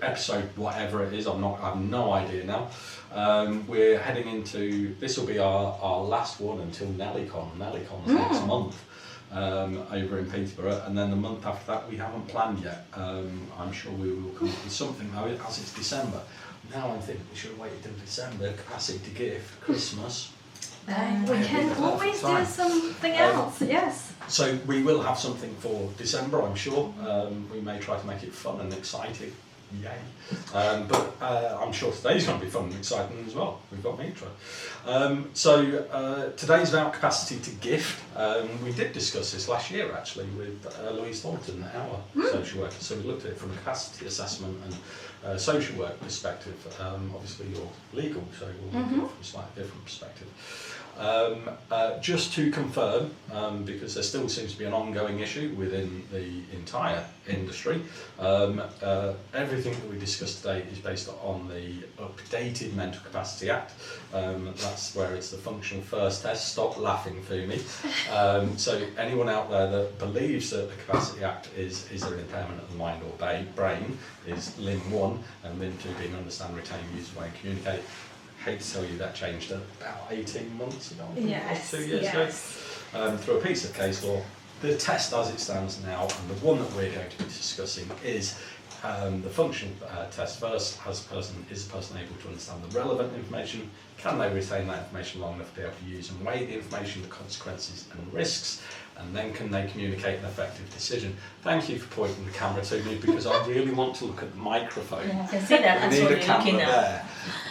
episode whatever it is, I have no idea now. We're heading into, this will be our last one until NellieCon. NellieCon's next month over in Peterborough, and then the month after that we haven't planned yet. I'm sure we will come up with something though, as it's December. Now I'm thinking we should have waited till December, capacity to give, Christmas. We can always do something else, yes. So we will have something for December, I'm sure. We may try to make it fun and exciting. Yay. But I'm sure today's going to be fun and exciting as well. We've got Mitra. So today's about capacity to gift. We did discuss this last year actually with Louise Thornton, our social worker. So we looked at it from a capacity assessment and social work perspective. Obviously you're legal, so we'll look at it from a slightly different perspective. Just to confirm, because there still seems to be an ongoing issue within the entire industry, everything that we discussed today is based on the updated Mental Capacity Act. That's where it's the functional first test. Stop laughing, Fumi. So anyone out there that believes that the Capacity Act is there an impairment of the mind or brain is Lim 1, and Lim 2 being understand, retain, use, way and communicate. Hate to tell you that changed about 18 months ago, yes, 2 years ago, through a piece of case law. The test as it stands now, and the one that we're going to be discussing, is the functional test first. Is the person able to understand the relevant information? Can they retain that information long enough to be able to use and weigh the information, the consequences and risks? And then can they communicate an effective decision? Thank you for pointing the camera to me, because I really want to look at the microphone. Yeah, I can see that. We need a camera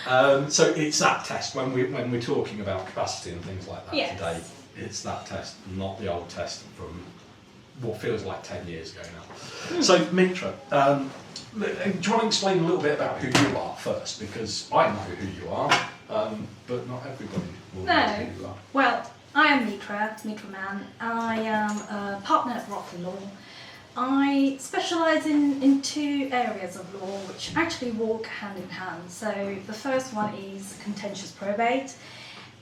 there. So it's that test when we're talking about capacity and things like that today. It's that test, not the old test from what feels like 10 years ago now. So Mitra, do you want to explain a little bit about who you are first? Because I know who you are, but not everybody will know who you are. Well, I am Mitra Mann. I am a partner at Rock Law. I specialise in two areas of law which actually walk hand in hand. So the first one is contentious probate,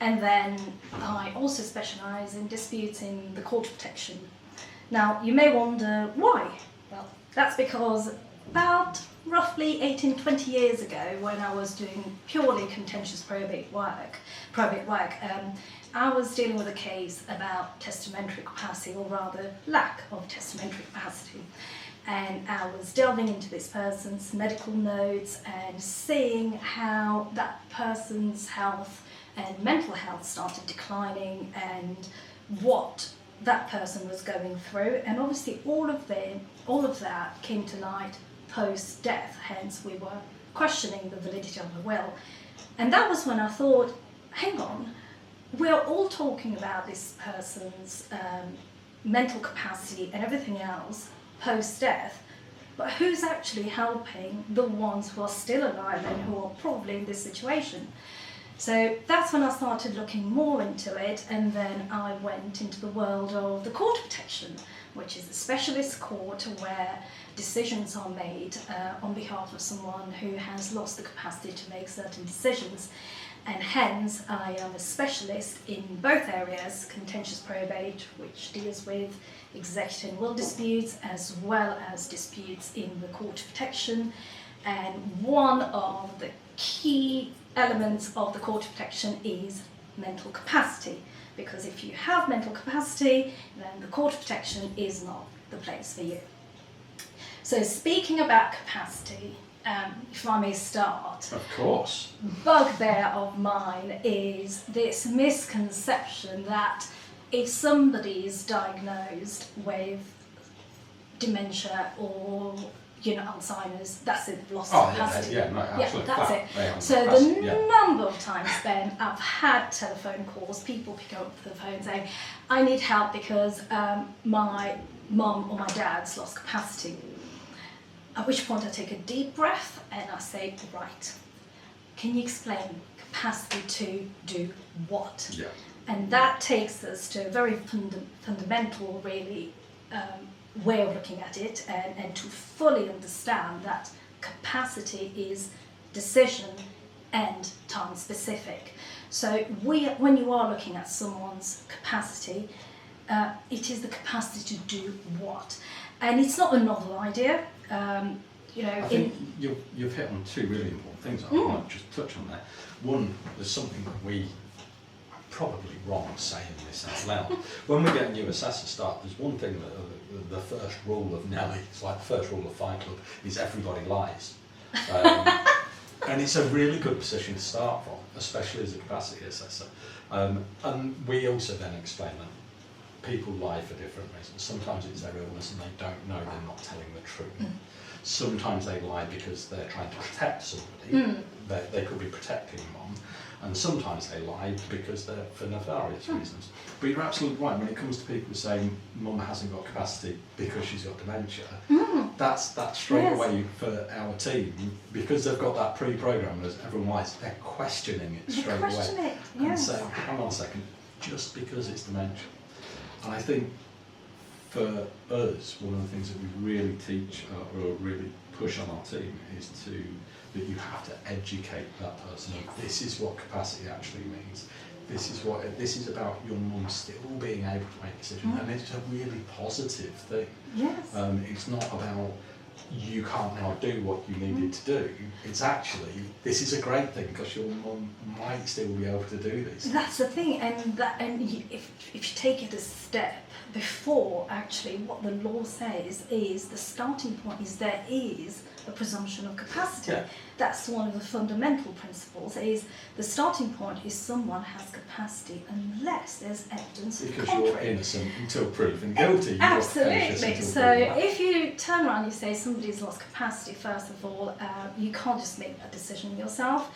and then I also specialise in disputes in the court of protection. Now you may wonder why. Well, that's because about roughly 18-20 years ago, when I was doing purely contentious probate work, I was dealing with a case about testamentary capacity, or rather lack of testamentary capacity. And I was delving into this person's medical notes and seeing how that person's health and mental health started declining, and what that person was going through. And obviously all of that came to light post-death, hence we were questioning the validity of the will. And that was when I thought, hang on, we're all talking about this person's mental capacity and everything else post-death, but who's actually helping the ones who are still alive and who are probably in this situation? So that's when I started looking more into it, and then I went into the world of the court of protection, which is a specialist court where decisions are made on behalf of someone who has lost the capacity to make certain decisions. And hence I am a specialist in both areas, contentious probate, which deals with executor and will disputes, as well as disputes in the court of protection. And one of the key elements of the court of protection is mental capacity, because if you have mental capacity, then the court of protection is not the place for you. So speaking about capacity, if I may start. Of course. Bugbear of mine is this misconception that if somebody is diagnosed with dementia or Alzheimer's, that's it, lost capacity. Absolutely. That's it. So the number of times then I've had telephone calls, people pick up the phone saying, I need help because my mum or my dad's lost capacity. At which point I take a deep breath and I say, right, can you explain capacity to do what? Yeah. And that takes us to a very fundamental, really, way of looking at it, and to fully understand that capacity is decision and time specific. So when you are looking at someone's capacity, it is the capacity to do what? And it's not a novel idea. I think you've hit on two really important things. I want to just touch on that. One, there's something that I'm probably wrong saying this out loud. When we get a new assessor start, there's one thing that the first rule of Nellie, it's like the first rule of Fight Club, is everybody lies. And it's a really good position to start from, especially as a capacity assessor. And we also then explain that people lie for different reasons. Sometimes it's their illness and they don't know they're not telling the truth. Sometimes they lie because they're trying to protect somebody. They could be protecting mum. And sometimes they lie because they're for nefarious reasons. But you're absolutely right, when it comes to people saying mum hasn't got capacity because she's got dementia, that's straight away for our team, because they've got that pre-programmed as everyone lies, they're questioning it straight away. And saying, hang on a second, just because it's dementia. And I think for us, one of the things that we really teach or really push on our team is that you have to educate that person of this is what capacity actually means. This is about your mum still being able to make decisions, and it's a really positive thing. Yes. It's not about you can't now do what you needed to do. It's actually, this is a great thing because your mum might still be able to do this. That's the thing, and if you take it a step before, actually what the law says is the starting point is there is a presumption of capacity. Yeah. That's one of the fundamental principles, is the starting point is someone has capacity unless there's evidence of the Because contrary. you're innocent until proven guilty. Absolutely. So if you turn around and you say somebody's lost capacity, first of all, you can't just make that decision yourself.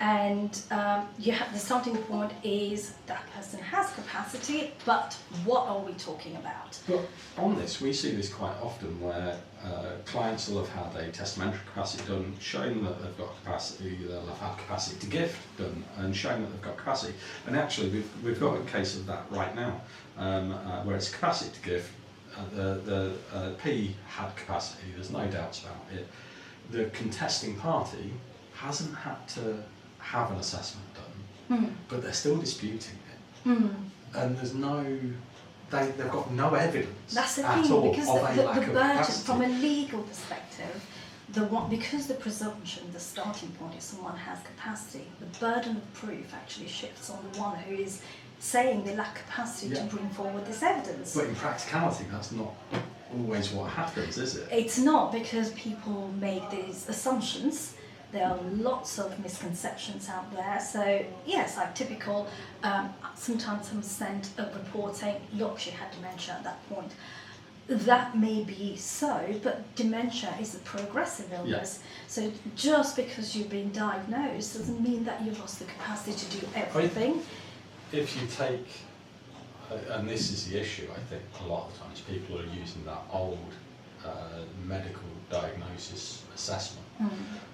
And the starting point is that person has capacity, but what are we talking about? But on this, we see this quite often where clients will have had a testamentary capacity done, showing that they've got capacity, they'll have had capacity to gift done, and showing that they've got capacity. And actually, we've got a case of that right now, where it's capacity to gift. The P had capacity, there's no doubts about it. The contesting party hasn't had to have an assessment done, but they're still disputing it. And there's they've got no evidence That's the at thing, all because of a lack the of burden, capacity. from a legal perspective, because the presumption, the starting point is someone has capacity, the burden of proof actually shifts on the one who is saying they lack capacity to bring forward this evidence. But in practicality, that's not always what happens, is it? It's not, because people make these assumptions. There are lots of misconceptions out there. So yes, like typical, sometimes I'm sent a report saying, look, she had dementia at that point. That may be so, but dementia is a progressive illness. So just because you've been diagnosed doesn't mean that you've lost the capacity to do everything. If you take, and this is the issue, I think a lot of times people are using that old medical diagnosis assessment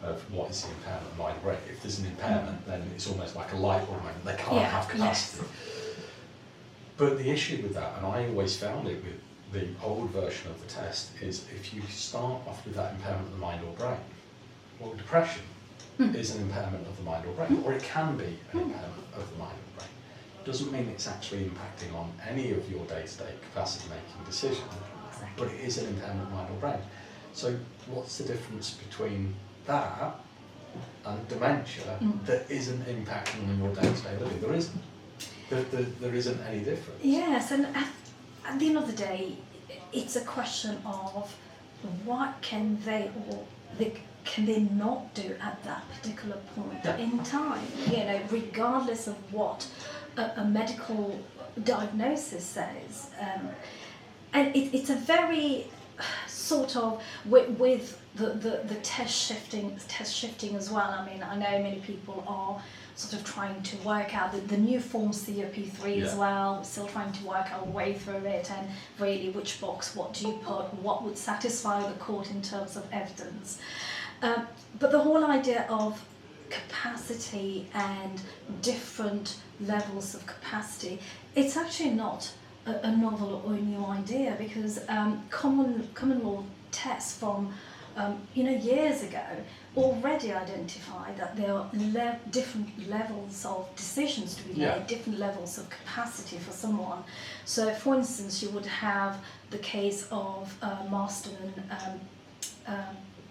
of what is the impairment of mind or brain. If there's an impairment, then it's almost like a light bulb moment. They can't have capacity. But the issue with that, and I always found it with the old version of the test, is if you start off with that impairment of the mind or brain, well, depression is an impairment of the mind or brain, or it can be an impairment of the mind or brain. It doesn't mean it's actually impacting on any of your day-to-day capacity-making decisions, but it is an impairment of mind or brain. So what's the difference between that and dementia that isn't impacting on your day-to-day living? There isn't. There isn't any difference. Yes, and at the end of the day, it's a question of what can they not do at that particular point in time, regardless of what a medical diagnosis says. And it's a very sort of, with the test shifting as well. I mean, I know many people are sort of trying to work out the new forms COP3 as well. We're still trying to work our way through it, and really which box, what do you put, what would satisfy the court in terms of evidence. But the whole idea of capacity and different levels of capacity, it's actually not a novel or a new idea, because common law tests from years ago already identified that there are different levels of decisions to be made, different levels of capacity for someone. So, for instance, you would have the case of Marston and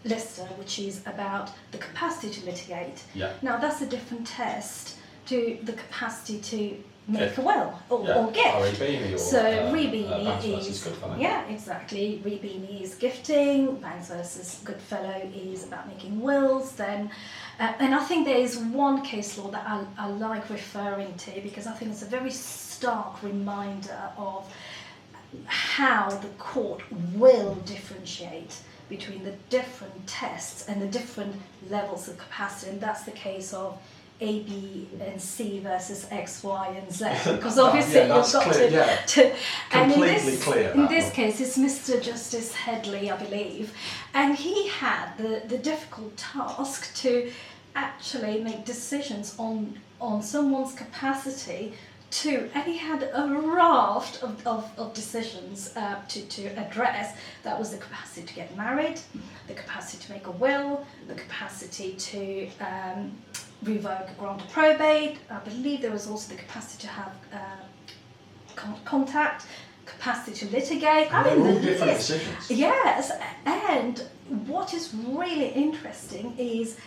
Lister, which is about the capacity to litigate. Yeah. Now that's a different test to the capacity to make Gift. a will or gift. Re-beanie or So Banks re-beanie versus is Goodfellow. yeah, exactly. Re-beanie is gifting. Banks versus Goodfellow is about making wills. Then, and I think there is one case law that I like referring to because I think it's a very stark reminder of how the court will differentiate between the different tests and the different levels of capacity, and that's the case of A, B, and C versus X, Y, and Z. Because obviously you've got clear, to and completely clear. In this case, it's Mr. Justice Headley, I believe, and he had the difficult task to actually make decisions on someone's capacity to, and he had a raft of decisions to address. That was the capacity to get married, the capacity to make a will, the capacity to revoke a grant of probate. I believe there was also the capacity to have contact, capacity to litigate. And they're all different decisions. Yes, and what is really interesting is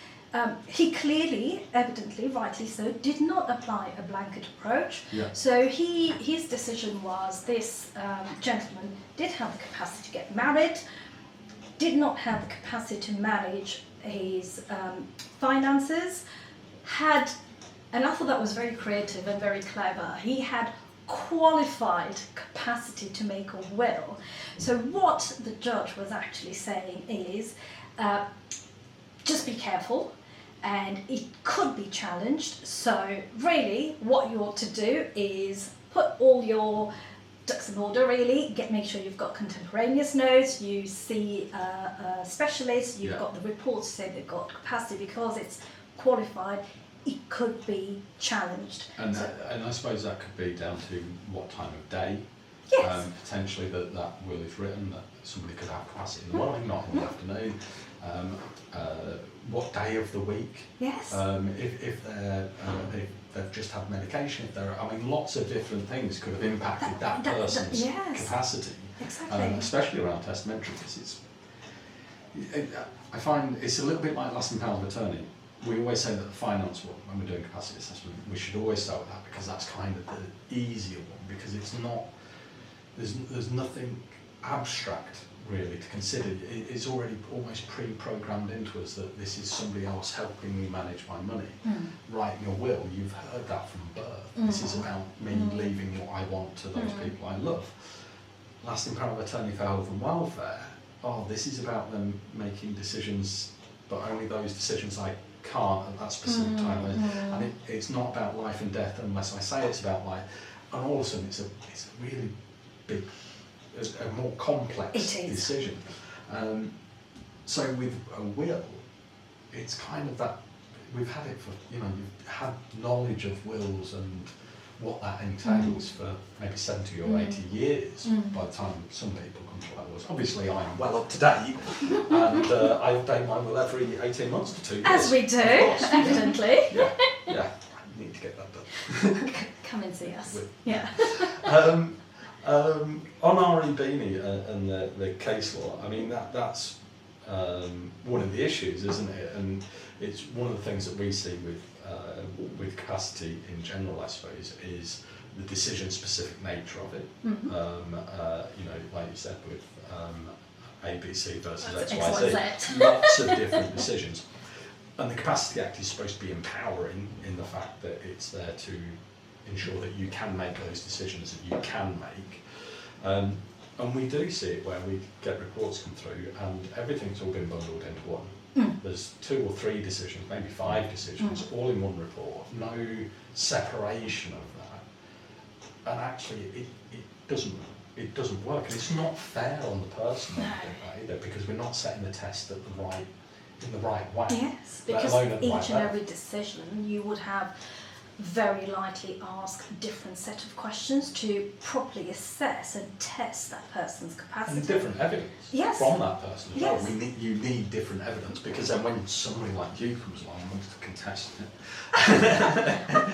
he clearly, evidently, rightly so, did not apply a blanket approach. Yeah. So his decision was this gentleman did have the capacity to get married, did not have the capacity to manage his finances, had, and I thought that was very creative and very clever, he had qualified capacity to make a will. So what the judge was actually saying is, just be careful, and it could be challenged. So really what you ought to do is put all your ducks in order, really, make sure you've got contemporaneous notes, you see a specialist, you've got the reports to say they've got capacity, because it's qualified, it could be challenged. And I suppose that could be down to what time of day. Yes. Potentially that will is written, that somebody could have capacity in the morning, not in the afternoon. What day of the week? Yes. If they've just had medication, lots of different things could have impacted that person's capacity. Exactly. Especially around testamentary, because I find it's a little bit like lasting power of attorney. We always say that the finance one, when we're doing capacity assessment, we should always start with that, because that's kind of the easier one, because it's not, there's nothing abstract really to consider. It's already almost pre-programmed into us that this is somebody else helping me manage my money. Writing a will, you've heard that from birth. This is about me leaving what I want to those people I love. Lasting power of attorney for health and welfare, this is about them making decisions, but only those decisions I can't at that specific time. And it's not about life and death unless I say it's about life. And all of a sudden it's a really big, a more complex decision. So with a will, it's kind of that, we've had it for, you've had knowledge of wills and what that entails for maybe 70 or 80 years by the time some people come to our wills. Obviously I'm well up to date, and I update my will every 18 months to 2 years. As we do, evidently. Yeah, I need to get that done. Come and see us. On R.E.Beanie and the case law, that's one of the issues, isn't it? And it's one of the things that we see with capacity in general, I suppose, is the decision-specific nature of it. Like you said, with ABC versus XYZ, lots of different decisions. And the Capacity Act is supposed to be empowering in the fact that it's there to ensure that you can make those decisions that you can make. And we do see it where we get reports come through and everything's all been bundled into one. There's 2 or 3 decisions, maybe 5 decisions, all in one report, no separation of that. And actually it doesn't work, and it's not fair on the person either, because we're not setting the test in the right way. Yes, because each and every decision you would have very likely ask a different set of questions to properly assess and test that person's capacity. And different evidence Yes. from that person as well. Yes. You need different evidence, because then when somebody like you comes along and wants to contest it,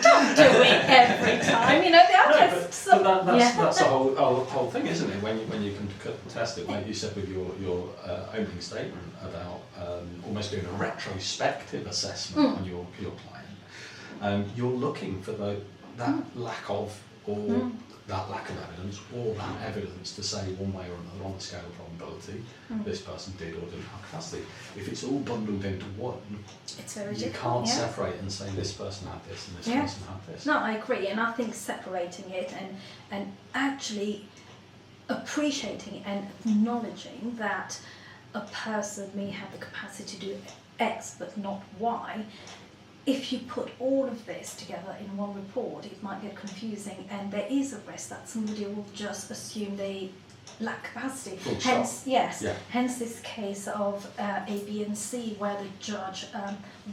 Don't do it every time, you know. that's the whole thing, isn't it? When you can contest it, like you said with your opening statement about almost doing a retrospective assessment on your client. You're looking for that lack of, or that lack of evidence, or that evidence to say one way or another on the scale of probability this person did or didn't have capacity. If it's all bundled into one, It's very you difficult. can't separate and say this person had this and this person had this. No, I agree, and I think separating it and actually appreciating and acknowledging that a person may have the capacity to do X but not Y. If you put all of this together in one report, it might get confusing, and there is a risk that somebody will just assume they lack capacity. Hence, hence this case of A, B, and C, where the judge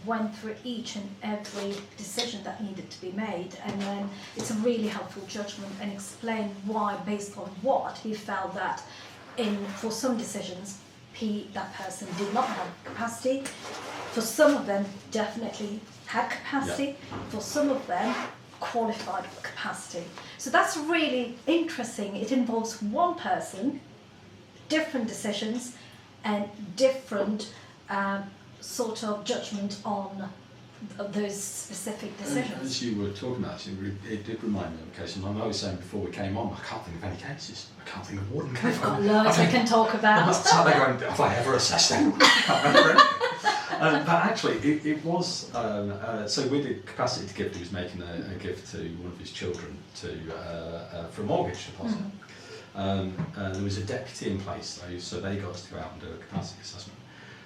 went through each and every decision that needed to be made, and then it's a really helpful judgment and explain why, based on what he felt that for some decisions, that person did not have capacity. For some of them, definitely had capacity. For some of them, qualified for capacity. So that's really interesting. It involves one person, different decisions, and different sort of judgment on those specific decisions. And as you were talking about, it did remind me of a case, and I was saying before we came on, I can't think of any cases. I can't think of one case. We've got loads we can talk about. So they're going, have I ever assessed anyone? I can't remember anything. But actually, it was, so with the capacity to give, he was making a gift to one of his children for a mortgage deposit. There was a deputy in place, so they got us to go out and do a capacity assessment.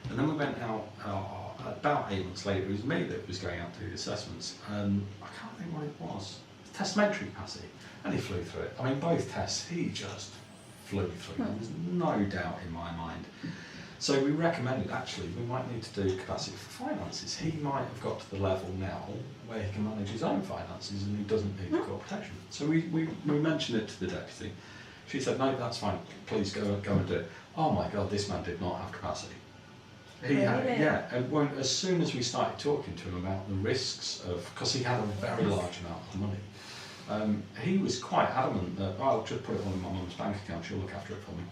And then we went out, about 8 months later, it was me that was going out to do the assessments. I can't think what it was. Testamentary capacity. And he flew through it. I mean, both tests, he just flew through. There was no doubt in my mind. So we recommended, actually, we might need to do capacity for finances. He might have got to the level now where he can manage his own finances and he doesn't need the court protection. So we mentioned it to the deputy. She said, no, that's fine, please go and do it. Oh my God, this man did not have capacity. He had, and as soon as we started talking to him about the risks of, because he had a very large amount of money, he was quite adamant that, I'll just put it all in my mum's bank account, she'll look after it for me.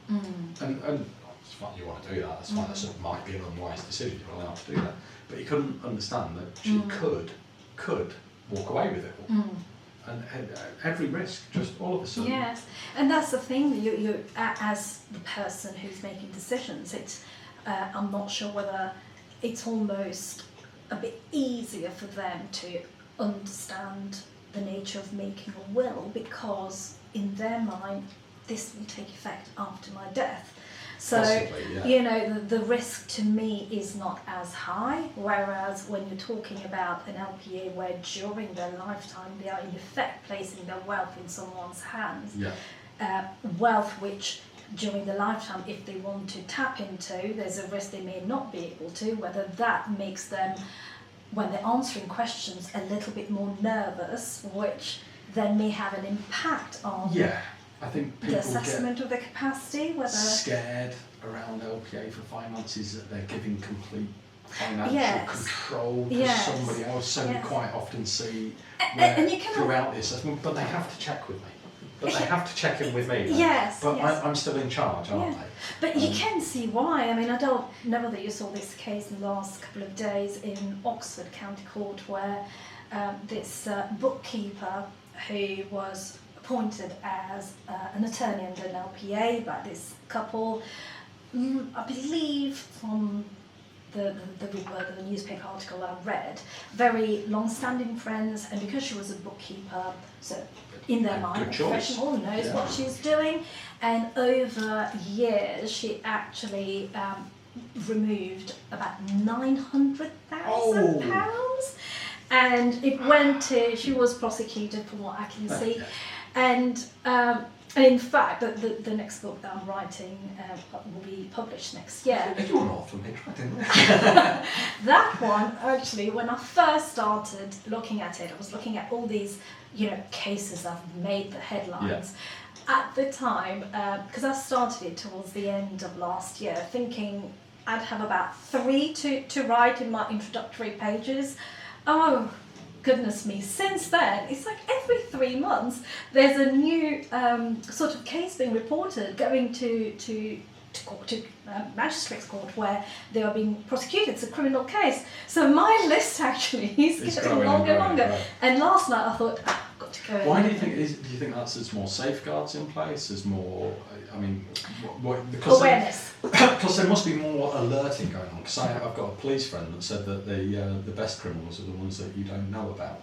And it's fine, you want to do that, that's fine, that might be an unwise decision, you're allowed to do that. But he couldn't understand that she could walk away with it all. And every risk, just all of a sudden. Yes, and that's the thing, you as the person who's making decisions, I'm not sure whether it's almost a bit easier for them to understand the nature of making a will, because in their mind this will take effect after my death. So, possibly, you know, the risk to me is not as high, whereas when you're talking about an LPA where during their lifetime they are in effect placing their wealth in someone's hands, wealth which during the lifetime, if they want to tap into, there's a risk they may not be able to, whether that makes them, when they're answering questions, a little bit more nervous, which then may have an impact on I think people the assessment of their capacity, whether scared around LPA for finances, that they're giving complete financial control to somebody else. So we quite often see and you throughout the assessment, but they have to check with me. But they have to check in with me. But I'm still in charge, aren't I? But you can see why. I mean, I don't know whether you saw this case in the last couple of days in Oxford County Court, where this bookkeeper who was appointed as an attorney under an LPA by this couple, I believe from the newspaper article I read, very long-standing friends, and because she was a bookkeeper, so in their mind, a professional, knows what she's doing, and over years she actually removed about £900,000, and it went to, she was prosecuted from what I can see, and And in fact, the next book that I'm writing will be published next year. You're an author, Mitra, didn't you? That one, actually, when I first started looking at it, I was looking at all these, cases that have made the headlines. Yeah. At the time, because I started it towards the end of last year, thinking I'd have about 3 to write in my introductory pages. Oh, goodness me, since then, it's like every 3 months, there's a new sort of case being reported, going to court, to magistrate's court, where they are being prosecuted. It's a criminal case. So my list actually is getting longer and longer. Right. And last night I thought, I've got to go. Why do you think that's there's more safeguards in place? There's more, because awareness. Because there must be more alerting going on. Because I've got a police friend that said that the best criminals are the ones that you don't know about.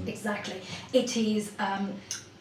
Exactly. It is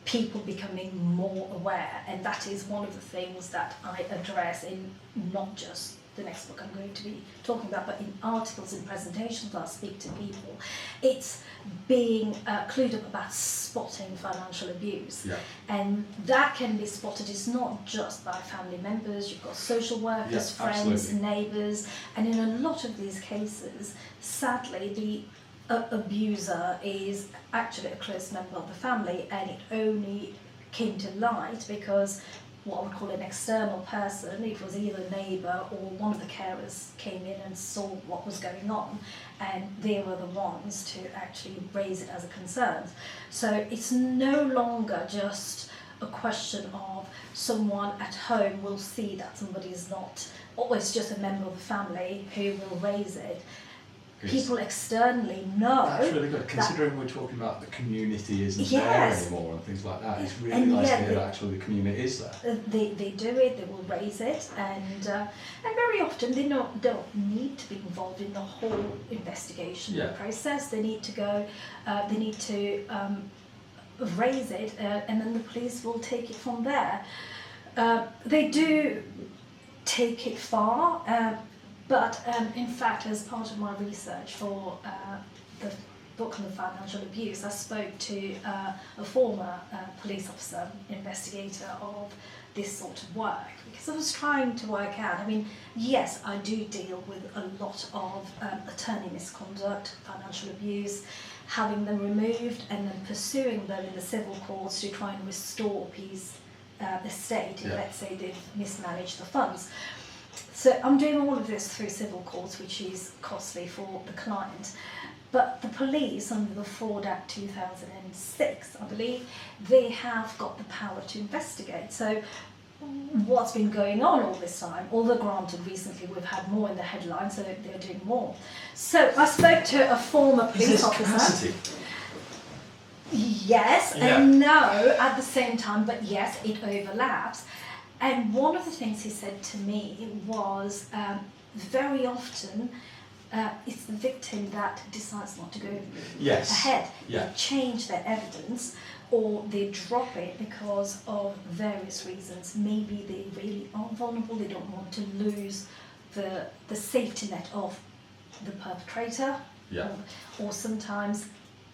people becoming more aware, and that is one of the things that I address in not just the next book I'm going to be talking about, but in articles and presentations I speak to people. It's being clued up about spotting financial abuse. Yeah. And that can be spotted. It's not just by family members, you've got social workers, friends, absolutely. Neighbours, and in a lot of these cases, sadly, the abuser is actually a close member of the family, and it only came to light because what I would call an external person, it was either a neighbour or one of the carers came in and saw what was going on, and they were the ones to actually raise it as a concern. So it's no longer just a question of someone at home will see that somebody is not always just a member of the family who will raise it. People externally know. That's really good, considering we're talking about the community isn't there anymore and things like that. It's really nice to hear that actually the community is there. They do it, they will raise it, and very often they don't need to be involved in the whole investigation process. They need to go, they need to raise it, and then the police will take it from there. They do take it far. But in fact, as part of my research for the book on the financial abuse, I spoke to a former police officer, investigator of this sort of work, because I was trying to work out, yes, I do deal with a lot of attorney misconduct, financial abuse, having them removed and then pursuing them in the civil courts to try and restore his estate if, let's say, they've mismanaged the funds. So I'm doing all of this through civil courts, which is costly for the client. But the police, under the Fraud Act 2006, I believe, they have got the power to investigate. So what's been going on all this time, although granted recently we've had more in the headlines, so they're doing more. So I spoke to a former police officer. Capacity? Yes and no at the same time, but yes, it overlaps. And one of the things he said to me was very often it's the victim that decides not to go ahead. Yeah. They change their evidence or they drop it because of various reasons. Maybe they really are vulnerable, they don't want to lose the safety net of the perpetrator. Yeah. Or sometimes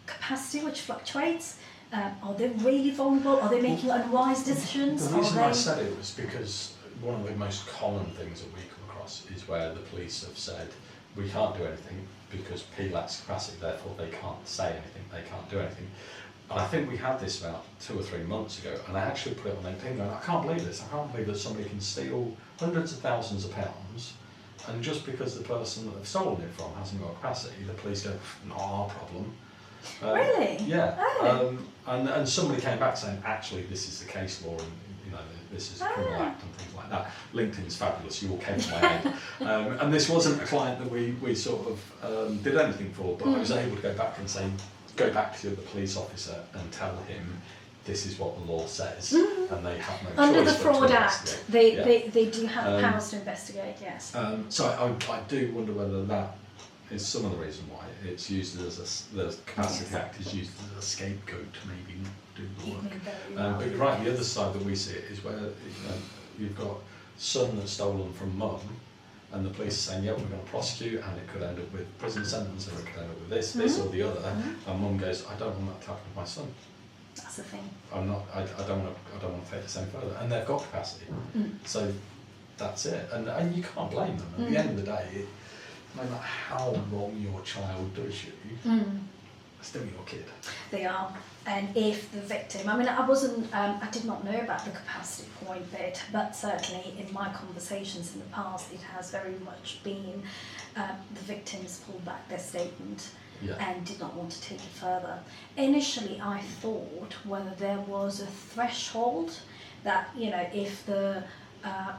capacity, which fluctuates. Are they really vulnerable? Are they making unwise decisions? The reason I said it was because one of the most common things that we come across is where the police have said, we can't do anything because P lacks capacity, therefore they can't say anything, they can't do anything. And I think we had this about 2 or 3 months ago, and I actually put it on LinkedIn going, I can't believe this, I can't believe that somebody can steal hundreds of thousands of pounds, and just because the person that they've stolen it from hasn't got capacity, the police go, not our problem. Really? Yeah. Oh. And somebody came back saying, actually, this is the case law, and this is a criminal act and things like that. LinkedIn's fabulous. You all came to my aid. And this wasn't a client that we sort of did anything for, but I was able to go back and say, go back to the police officer and tell him this is what the law says, and they have no choice. Under the Fraud Act, they do have the powers to investigate. Yes. So I do wonder whether that is some of the reason why it's used as the Capacity Act is used as a scapegoat to maybe not do the work. But you're right, the other side that we see it is where you've got son that's stolen from mum, and the police are saying, yeah, we're going to prosecute, and it could end up with prison sentence, or it could end up with this or the other, and mum goes, I don't want that to happen to my son. That's the thing. I don't want to take this any further, and they've got capacity. So that's it, and you can't blame them. At the end of the day, no matter how wrong your child does you, they're still your kid. They are. And if the victim, I did not know about the capacity point bit, but certainly in my conversations in the past, it has very much been the victims pulled back their statement and did not want to take it further. Initially, I thought whether there was a threshold that, if the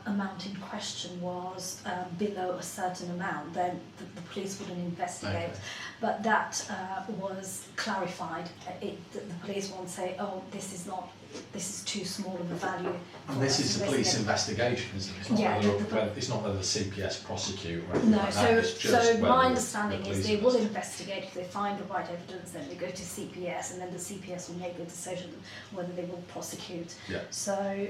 amount in question was below a certain amount, then the police wouldn't investigate. Okay. But that was clarified. The police won't say, "Oh, this is too small of a value." And this is a police investigation, isn't it? It's not whether the CPS prosecute or anything like that. It's just so whether my understanding is they will investigate. investigate. If they find the right evidence, then they go to CPS, and then the CPS will make the decision whether they will prosecute. Yeah. So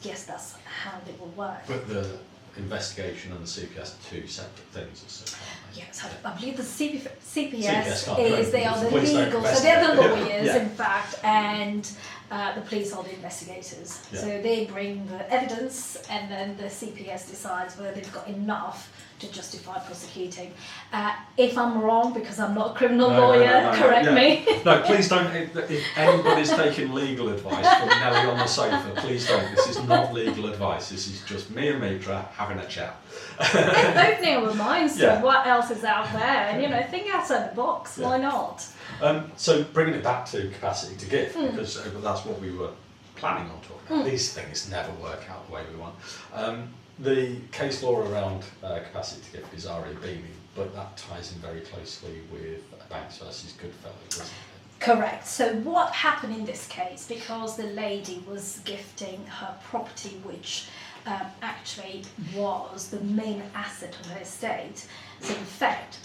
yes, that's how it will work. But the investigation and the CPS are two separate things, aren't they? Yes, I believe the CPS can't do is, they are the police don't legal, so they're the investigate. lawyers Yeah. in fact, and the police are the investigators. Yeah. So they bring the evidence, and then the CPS decides whether they've got enough to justify prosecuting. If I'm wrong, because I'm not a criminal lawyer, correct me. No, please don't. If anybody's taking legal advice from Nellie on the sofa, please don't. This is not legal advice. This is just me and Mitra having a chat. And opening our minds to Yeah. what else is out there, and think outside the box. Yeah. Why not? So bringing it back to capacity to give, because that's what we were planning on talking about. These things never work out the way we want. The case law around capacity to give is already beaming, but that ties in very closely with Banks versus Goodfellow, doesn't it? Correct. So what happened in this case, because the lady was gifting her property, which actually was the main asset of her estate, so in fact,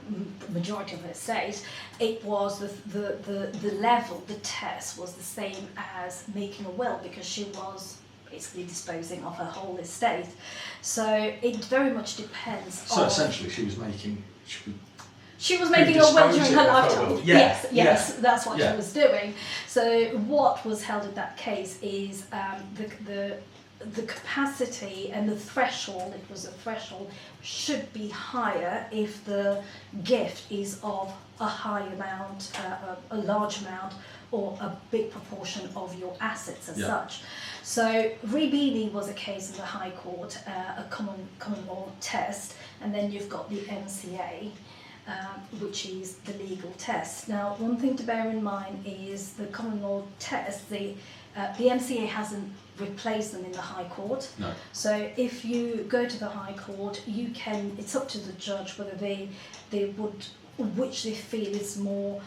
the majority of her estate, it was the level, the test was the same as making a will, because she was basically disposing of her whole estate. So it very much depends on... So essentially she was making a will during her lifetime. Will. Yes, that's what she was doing. So what was held in that case is the capacity and the threshold, it was a threshold, should be higher if the gift is of a high amount, a large amount, or a big proportion of your assets as such. So Ribini was a case in the High Court, a common law test, and then you've got the MCA, which is the legal test. Now, one thing to bear in mind is the common law test, the MCA hasn't replaced them in the High Court. No. So if you go to the High Court, it's up to the judge whether they would, which they feel is more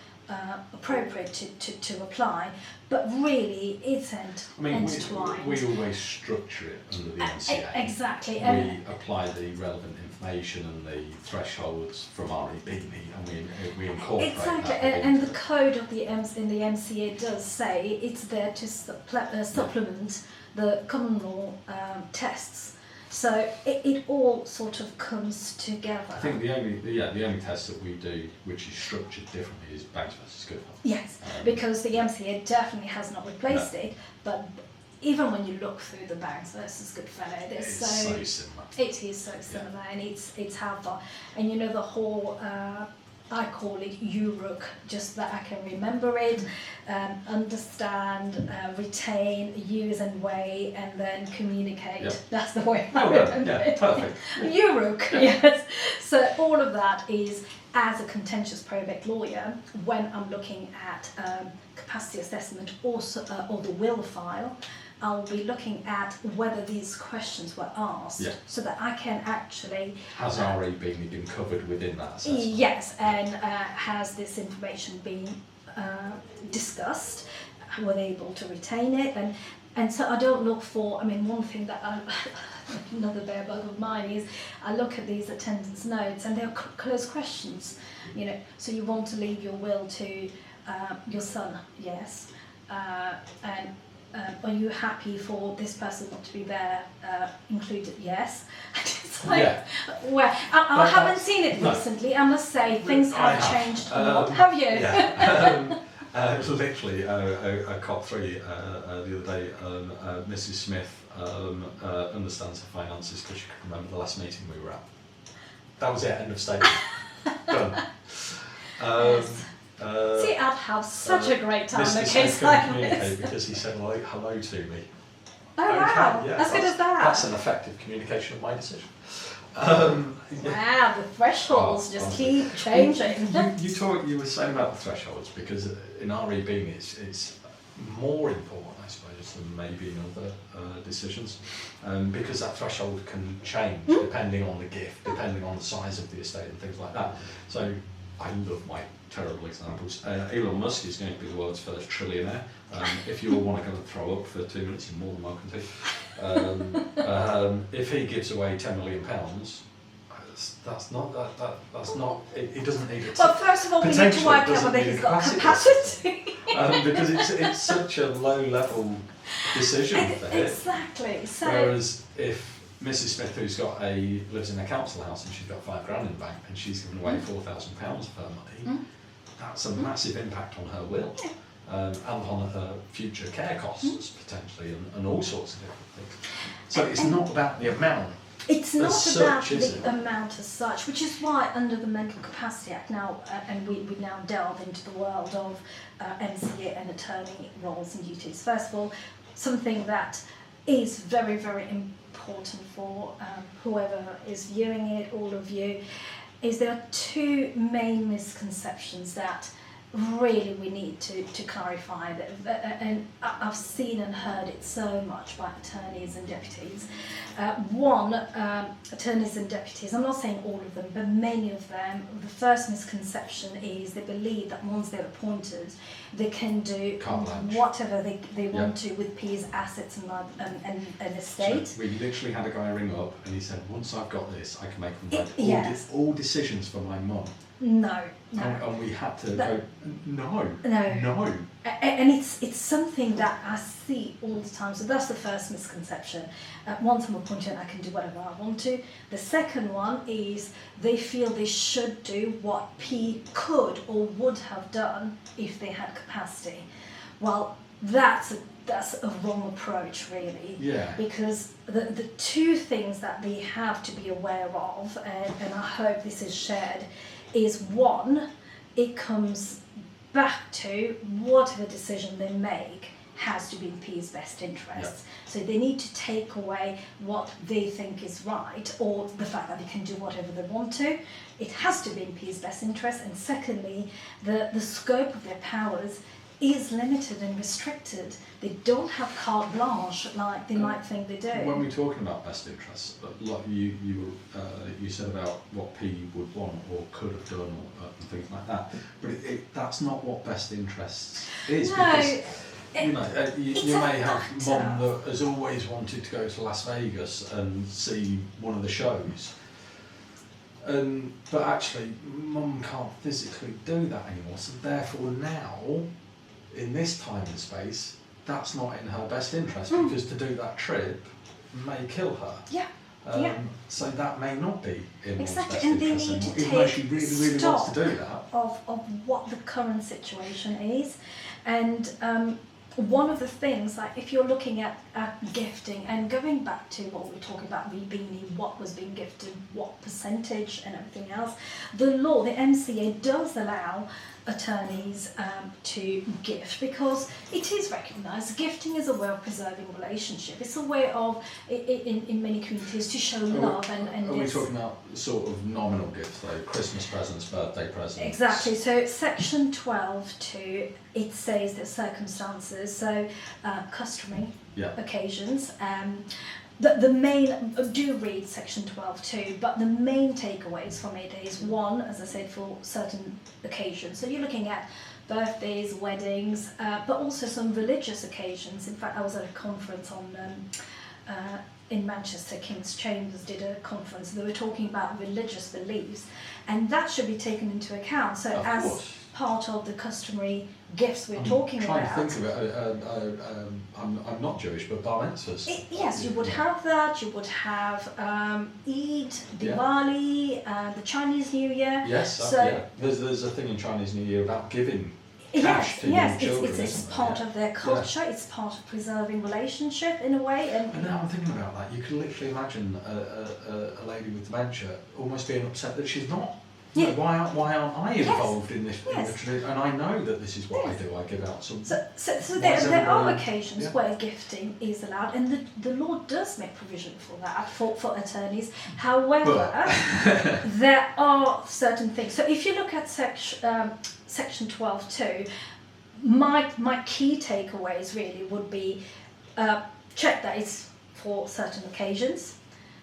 appropriate to apply, but really it's intertwined. We always structure it under the MCA. Exactly. We apply the relevant information and the thresholds from REBNE, and we incorporate exactly, that. and the code of the MCA does say it's there to supplement the common law tests. So it all sort of comes together. I think the only test that we do, which is structured differently, is Banks versus Goodfellow. Yes, because the MCA definitely has not replaced it, but even when you look through the Banks versus Goodfellow, it's so similar. It is so similar, and it's how far. And the whole, I call it URUC, just that I can remember it, understand, retain, use and weigh, and then communicate. Yep. That's the way I remember it. Perfect. URUC, yes. So all of that is, as a contentious probate lawyer, when I'm looking at capacity assessment or the will file, I'll be looking at whether these questions were asked, so that I can actually... Has REBNE been covered within that assessment? Yes, and has this information been discussed? Were they able to retain it? And so I don't look for... one thing that another bare bug of mine is I look at these attendance notes, and they're closed questions. So you want to leave your will to your son, yes, and are you happy for this person not to be there included? Yes. It's like, well, I haven't seen it recently. I must say things have changed a lot. Have you? Yeah. Literally, a cop 3 the other day, Mrs. Smith understands her finances because she can remember the last meeting we were at. That was it, end of statement. Done. Yes. See, I'd have such a great time in a Mr. case Smith like couldn't communicate this. because he said hello to me. Oh wow, yeah, as good as that. That's an effective communication of my decision. Wow, the thresholds just keep changing. You were saying about the thresholds because in REB it's more important, I suppose, than maybe in other decisions, because that threshold can change depending on the gift, depending on the size of the estate and things like that. So I love my terrible examples. Elon Musk is going to be the world's first trillionaire. If you all want to go and throw up for 2 minutes, you're more than welcome to. If he gives away £10 million, that's not. It doesn't need it. Well, first of all, we need to work out whether he's got capacity. Because it's such a low-level decision for him. Exactly. So, whereas if Mrs. Smith, who's lives in a council house and she's got £5,000 in the bank and she's given away £4,000 of her money, that's a massive impact on her will and on her future care costs potentially, and all sorts of different things. So it's not about the amount. It's not about such, is it? the amount as such, which is why under the Mental Capacity Act now, and we now delve into the world of MCA and attorney roles and duties. First of all, something that is very, very important for whoever is viewing it, all of you, is there are two main misconceptions that really we need to clarify, and I've seen and heard it so much by attorneys and deputies. One, attorneys and deputies, I'm not saying all of them, but many of them, the first misconception is they believe that once they're appointed, they can do whatever they want to with P's assets and estate. So we literally had a guy ring up and he said, once I've got this, I can make all decisions for my mum. No. And we had to go, no. And it's something that I see all the time. So that's the first misconception. Once I'm appointed, I can do whatever I want to. The second one is they feel they should do what P could or would have done if they had capacity. Well, that's a wrong approach, really. Yeah. Because the two things that they have to be aware of, and I hope this is shared, is one, it comes back to whatever decision they make has to be in P's best interests. Yeah. So they need to take away what they think is right, or the fact that they can do whatever they want to. It has to be in P's best interest. And secondly, the scope of their powers is limited and restricted. They don't have carte blanche like they might think they do. When we're talking about best interests, like you said about what P would want or could have done and things like that, but that's not what best interests is. No, because you may have mum that has always wanted to go to Las Vegas and see one of the shows. But actually, mum can't physically do that anymore, so therefore now, in this time and space, that's not in her best interest, because to do that trip may kill her. Yeah. So that may not be in one's best and they interest need to anymore, even though she take really stock wants to do that. Of what the current situation is. And one of the things, like if you're looking at gifting, and going back to what we were talking about, what was being gifted, what percentage and everything else, the law, the MCA does allow attorneys to gift, because it is recognised gifting is a way of preserving relationship. It's a way of, in many communities, to show love and are we talking about sort of nominal gifts, though? Christmas presents, birthday presents? Exactly. So section 12.2, it says that circumstances, so customary occasions, the main, do read section 12.2, but the main takeaways from it is, one, as I said, for certain occasions. So you're looking at birthdays, weddings, but also some religious occasions. In fact, I was at a conference in Manchester, King's Chambers did a conference. They were talking about religious beliefs, and that should be taken into account. So as part of the customary gifts we're talking about. I'm trying to think of it. I'm not Jewish, but bar mitzvahs. Yes, you would have that. You would have Eid, Diwali, the Chinese New Year. Yes, there's a thing in Chinese New Year about giving cash to young children. It's part of their culture. It's part of preserving relationship in a way. And now I'm thinking about that. You can literally imagine a lady with dementia almost being upset that she's not. Yeah. Why aren't I involved in this? Yes. In the tradition? And I know that this is what I do. I give out some. So there are occasions where gifting is allowed, and the law does make provision for that for attorneys. However, there are certain things. So if you look at section 12.2, my key takeaways really would be check that it's for certain occasions.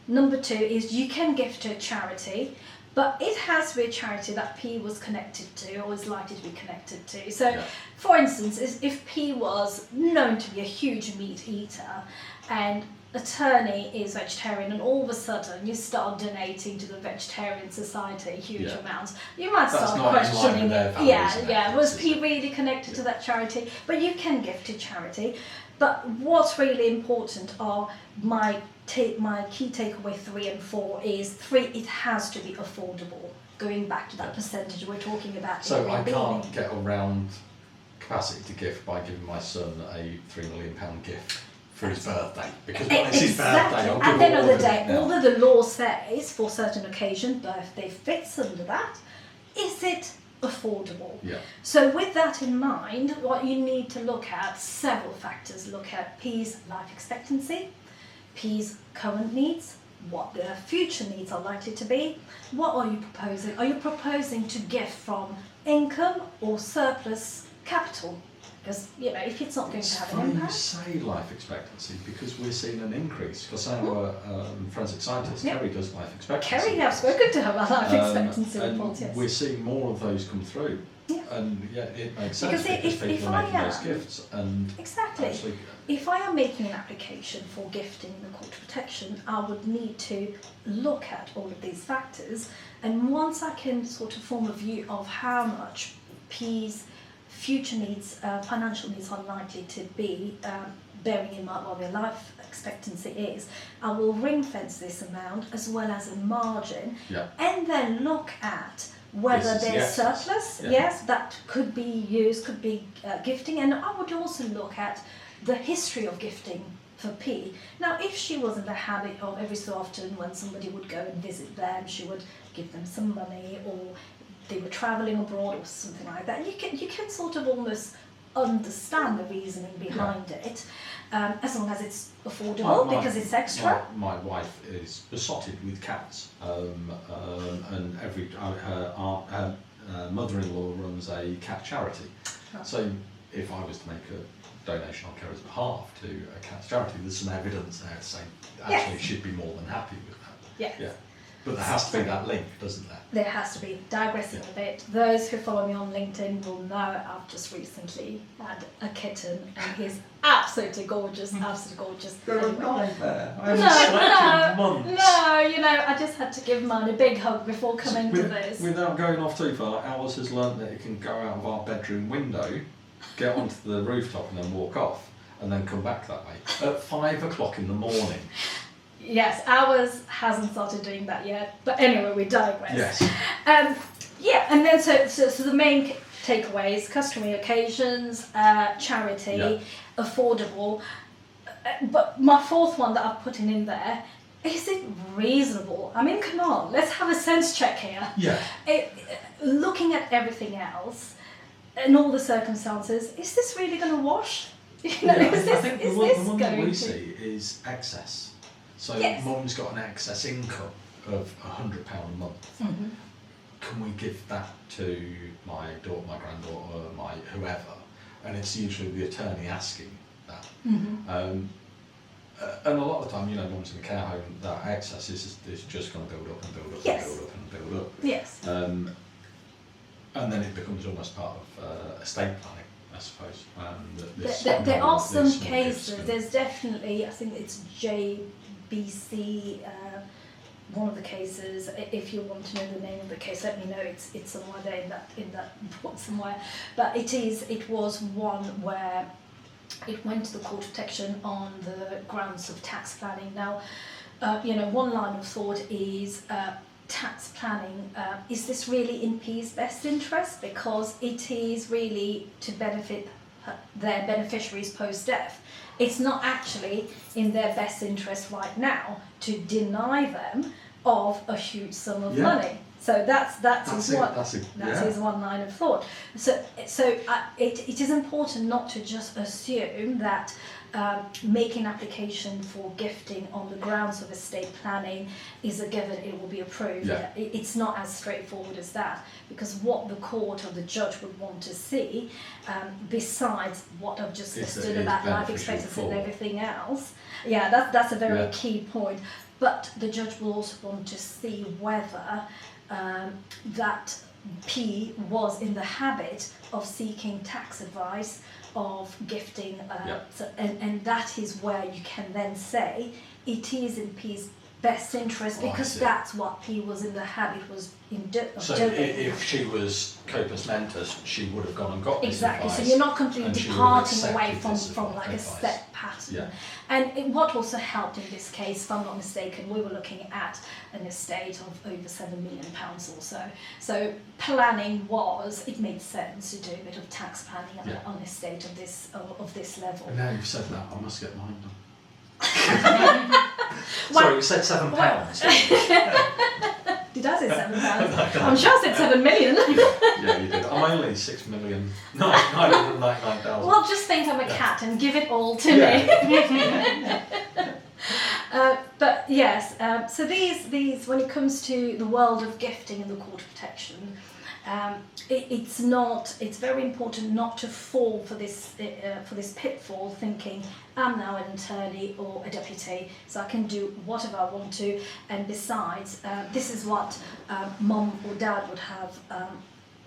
Number 2 is you can gift to a charity, but it has to be a charity that P was connected to or is likely to be connected to. So, for instance, if P was known to be a huge meat eater and attorney is vegetarian, and all of a sudden you start donating to the Vegetarian Society huge amounts, you might start questioning it. Was P really connected to that charity? But you can gift to charity. But what's really important are my key takeaway 3 and 4 is 3, it has to be affordable. Going back to that percentage we're talking about. So I can't get around capacity to gift by giving my son a £3 million gift for his birthday, because when it's his birthday, I'll at the end of the day, now. Although the law says for certain occasion, birthday fits under that, is it affordable? Yeah. So with that in mind, what you need to look at, several factors. Look at P's life expectancy, P's current needs, what their future needs are likely to be. What are you proposing? Are you proposing to gift from income or surplus capital? Because, if it's not going to have an impact. It's funny you say life expectancy, because we're seeing an increase. Because our forensic scientist, Kerry, does life expectancy. Kerry, I've spoken to her about life expectancy reports, yes. We're seeing more of those come through. Yeah. And it makes sense because people are making those gifts. And exactly. Actually, if I am making an application for gifting in the court of protection, I would need to look at all of these factors. And once I can sort of form a view of how much P's future needs, financial needs are likely to be, bearing in mind what their life expectancy is, I will ring fence this amount as well as a margin, and then look at whether there's surplus, that could be used, could be gifting, and I would also look at the history of gifting for P. Now, if she was in the habit of every so often when somebody would go and visit them, she would give them some money, or they were travelling abroad or something like that, you can sort of almost understand the reasoning behind it, as long as it's affordable, because it's extra. My wife is besotted with cats, and her mother-in-law runs a cat charity. So if I was to make a donation on Kerry's behalf to a cat's charity, there's some evidence there to say actually she'd be more than happy with that. Yeah. But there has to be that link, doesn't there? There has to be. Digressing a bit, those who follow me on LinkedIn will know I've just recently had a kitten, and he's absolutely gorgeous, absolutely gorgeous. You're a nightmare. I haven't slept in months. No, I just had to give mine a big hug before coming to this. Without going off too far, Alice has learnt that it can go out of our bedroom window, get onto the rooftop and then walk off, and then come back that way at 5 o'clock in the morning. Yes, ours hasn't started doing that yet, but anyway, we digress. Yes. And then so the main takeaways: customary occasions, charity, affordable. But my fourth one that I've put in there, is it reasonable? I mean, come on, let's have a sense check here. Yeah. Looking at everything else and all the circumstances, is this really going to wash? I think the one that we see is excess. So mum's got an excess income of £100 a month. Mm-hmm. Can we give that to my daughter, my granddaughter, my whoever? And it's usually the attorney asking that. Mm-hmm. And a lot of the time, mum's in a care home, that excess is just going to build up and build up and build up and build up. Yes. And then it becomes almost part of estate planning, I suppose. There are some cases, there's definitely, I think it's JBC, one of the cases. If you want to know the name of the case, let me know. It's somewhere there in that report somewhere. But it was one where it went to the court of protection on the grounds of tax planning. Now, one line of thought is tax planning, is this really in P's best interest? Because it is really to benefit their beneficiaries post-death. It's not actually in their best interest right now to deny them of a huge sum of money. So that's his one line of thought. So it is important not to just assume that making application for gifting on the grounds of estate planning is a given, it will be approved. Yeah. It's not as straightforward as that, because what the court or the judge would want to see, besides what I've just listed about life expectancy and everything else, that's a very key point. But the judge will also want to see whether that P was in the habit of seeking tax advice, of gifting, and that is where you can then say it is in P's best interest, because that's what P was in the habit of doing. So if she was corpus mentis, she would have gone and got this advice. So you're not completely departing away from like a set pattern. Yeah. And what also helped in this case, if I'm not mistaken, we were looking at an estate of over £7 million or so. So planning it made sense to do a bit of tax planning on an estate of this level. And now you've said that, I must get mine done. Sorry, you said £7. Did I say £7? I'm sure I said 7 million. Yeah, you did. I'm only 6,999,000. Well, just think I'm a cat and give it all to me. But yes, so these when it comes to the world of gifting and the court of protection, it's very important not to fall for this pitfall, thinking I'm now an attorney or a deputy, so I can do whatever I want to, and besides, this is what mum or dad would have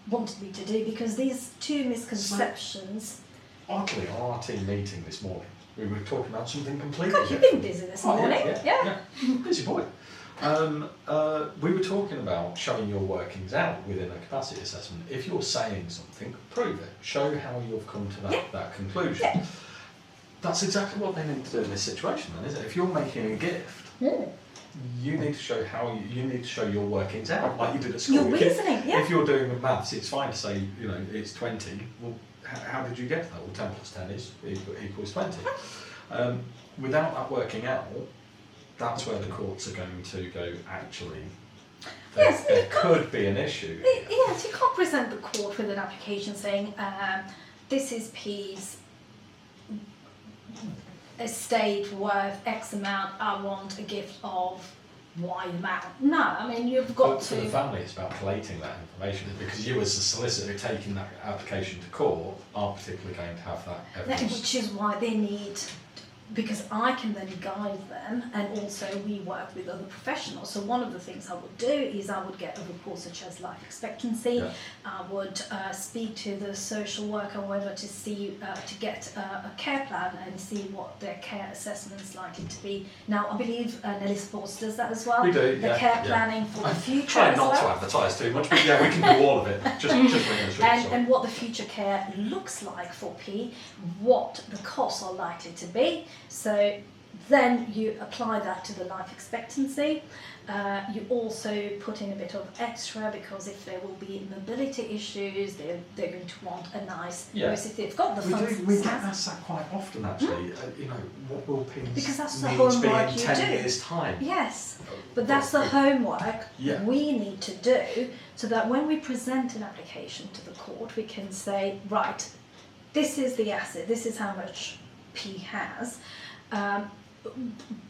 wanted me to do, because these two misconceptions. Oddly, on our team meeting this morning, we were talking about something completely God, you've been busy this morning. Yeah. Busy boy. We were talking about showing your workings out within a capacity assessment. If you're saying something, prove it. Show how you've come to that conclusion. Yeah. That's exactly what they need to do in this situation, then, isn't it? If you're making a gift, you need to show you need to show your workings out, like you did at school. Your reasoning, If you're doing with maths, it's fine to say, it's 20. Well, how did you get that? Well, 10 plus 10 equals 20. Without that working out, that's where the courts are going to go, actually, there could be an issue. Yes, you can't present the court with an application saying, this is P's estate worth X amount, I want a gift of Y amount. No, I mean, you've got For the family, it's about collating that information, because you as the solicitor taking that application to court are particularly going to have that evidence. Which is why they need, because I can then guide them, and also we work with other professionals. So one of the things I would do is I would get a report such as life expectancy. I would speak to the social worker, whether to see to get a care plan and see what their care assessment is likely to be. Now I believe Nellie Supports does that as well. We do. The care planning for the future. Try not to advertise too much, but we can do all of it. Just bring us through. And what the future care looks like for P, what the costs are likely to be. So then you apply that to the life expectancy. You also put in a bit of extra, because if there will be mobility issues, they're going to want a nice, whereas if they've got the funds. We get asked that quite often, actually. What will P's because that's the needs be homework in you 10 do. years' time? Yes, but that's the homework we need to do, so that when we present an application to the court, we can say, right, this is the asset, this is how much P has.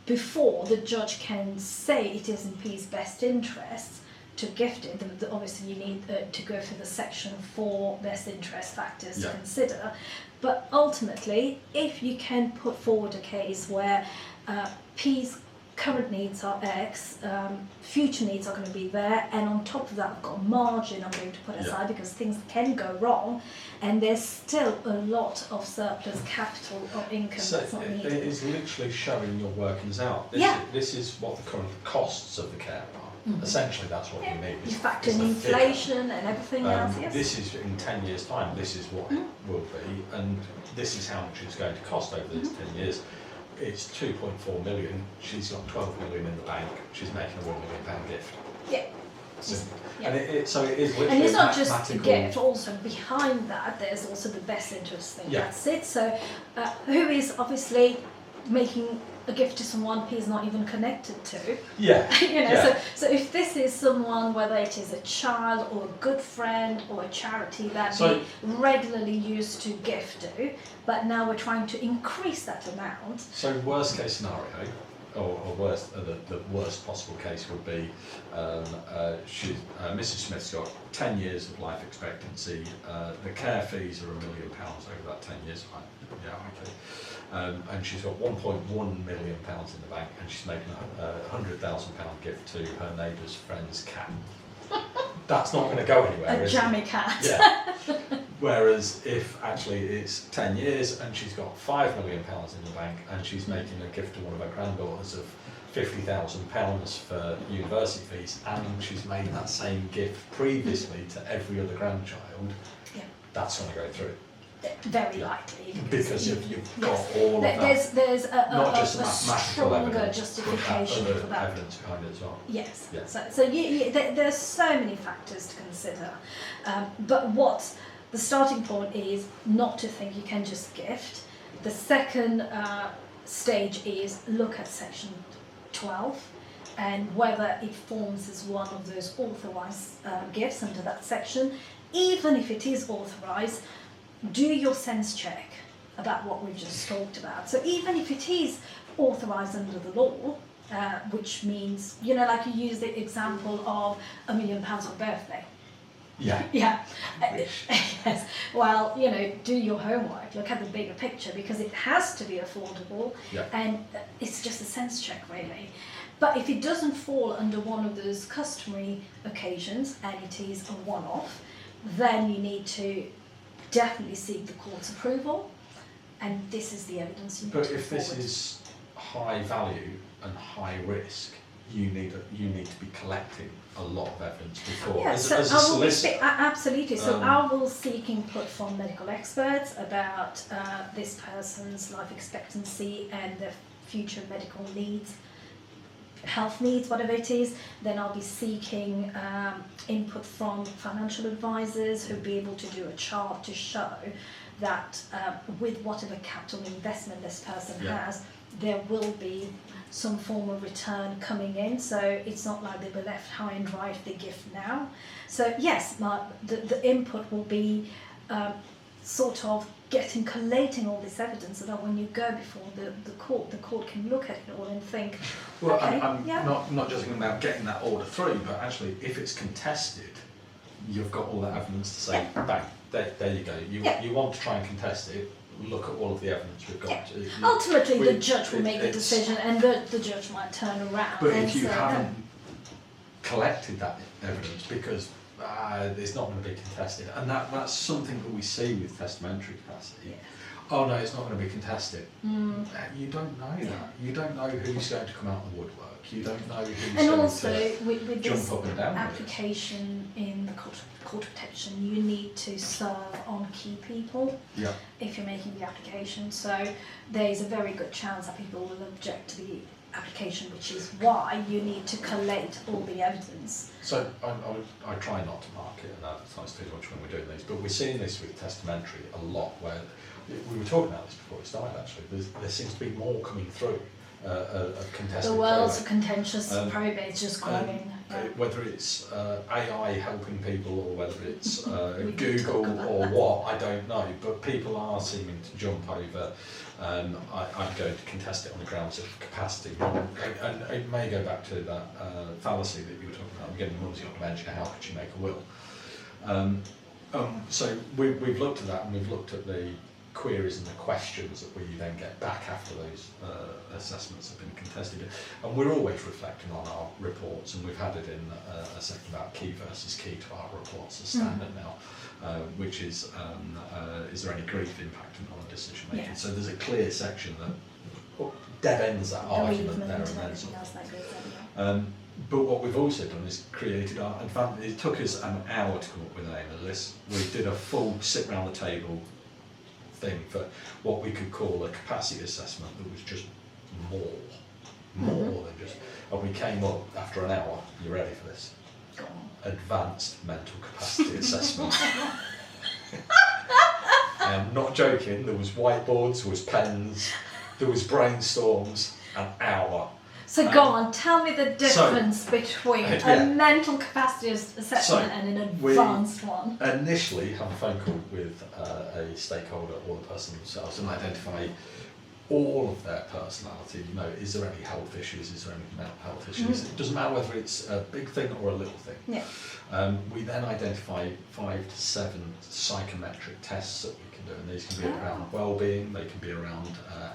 Before the judge can say it is in P's best interests to gift it, obviously you need to go through the section 4 best interest factors to consider. But ultimately, if you can put forward a case where P's current needs are X, future needs are going to be there, and on top of that I've got a margin I'm going to put aside because things can go wrong, and there's still a lot of surplus capital or income that's not needed. It is literally showing your workings out. This is what the current costs of the care are. Essentially that's what you need. You factor in inflation and everything else. This is in 10 years' time, this is what it will be, and this is how much it's going to cost over these 10 years. It's 2.4 million. She's got 12 million in the bank. She's making a £1 million gift. Yeah. Yeah. And so it is literally And it's not just a mathematical. gift, also behind that there's also the best interest thing. Yeah. That's it. So who is obviously making a gift to someone he's not even connected to? Yeah. You know, Yeah. so if this is someone, whether it is a child or a good friend or a charity that we regularly used to gift to, but now we're trying to increase that amount. So worst case scenario, or worst, the worst possible case would be Mrs. Smith's got 10 years of life expectancy. The care fees are £1 million over that 10 years. Yeah, okay. And she's got £1.1 million in the bank, and she's making a £100,000 gift to her neighbour's friend's cat. That's not going to go anywhere. A jammy cat. Yeah. Whereas if actually it's 10 years and she's got £5 million in the bank and she's making a gift to one of her granddaughters of £50,000 for university fees, and she's made that same gift previously to every other grandchild, that's going to go through. Very likely. Because you've got all of that. There's not just a mathematical stronger evidence, justification but for that. evidence behind it as well. Yes. Yeah. So there's so many factors to consider. But what the starting point is not to think you can just gift. The second stage is look at section 12 and whether it forms as one of those authorised gifts under that section. Even if it is authorised, do your sense check about what we've just talked about. So even if it is authorised under the law, which means, you know, like you use the example of £1 million for birthday. Yeah. Yeah. Yes. Well, you know, do your homework, look at the bigger picture, because it has to be affordable, and it's just a sense check really. But if it doesn't fall under one of those customary occasions and it is a one-off, then you need to definitely seek the court's approval, and this is the evidence you need to But if this forward. is high value and high risk, you need to be collecting a lot of evidence before. Yeah, as so a I will be solicitor. absolutely. So I will seek input from medical experts about this person's life expectancy and their future medical needs, health needs, whatever it is. Then I'll be seeking input from financial advisors who'll be able to do a chart to show that with whatever capital investment this person has, there will be some form of return coming in. So it's not like they were left high and dry if they gift now. So yes, the input will be sort of collating all this evidence so that when you go before the court can look at it all and think, Well, okay, I'm not just thinking about getting that order through, but actually if it's contested, you've got all that evidence to say, bang, there you go. You want to try and contest it, look at all of the evidence we've got. Ultimately, the judge will make the decision, and the judge might turn around. But and if you say, haven't collected that evidence, because it's not going to be contested, and that's something that we see with testamentary capacity. Oh no, it's not going to be contested. You don't know that. You don't know who's going to come out of the woodwork. You don't know who's and going also, to with jump this up and down. application in the court of protection, you need to serve on key people if you're making the application. So there is a very good chance that people will object to the application, which is why you need to collate all the evidence. So I try not to mark it and advertise too much when we're doing these, but we're seeing this with testamentary a lot, where we were talking about this before it started actually. There seems to be more coming through of contested The world's probate. contentious probate is just growing. Whether it's AI helping people or whether it's We can Google talk about or that. what, I don't know, but people are seeming to jump over. I'm going to contest it on the grounds of capacity, and it may go back to that fallacy that you were talking about. Again, mum's got dementia, how could she make a will? So we've looked at that, and we've looked at the queries and the questions that we then get back after those assessments have been contested, and we're always reflecting on our reports, and we've had it in a second about key versus key to our reports as standard now, which is there any grief impacting on decision making? So there's a clear section that dead ends that argument there and then. But what we've also done is created our advantage. It took us an hour to come up with the name of this. We did a full sit round the table thing for what we could call a capacity assessment that was just more than just, and we came up after an hour. You ready for this? Go on. advanced mental capacity assessment. I am not joking, there was whiteboards, there was pens, there was brainstorms, an hour. So go on, tell me the difference between a mental capacity assessment and an advanced one. Initially have a phone call with a stakeholder or the person themselves and identify all of their personality. You know, is there any health issues, is there any mental health issues? It doesn't matter whether it's a big thing or a little thing. Yeah. We then identify 5 to 7 psychometric tests that we can do, and these can be around well-being, they can be around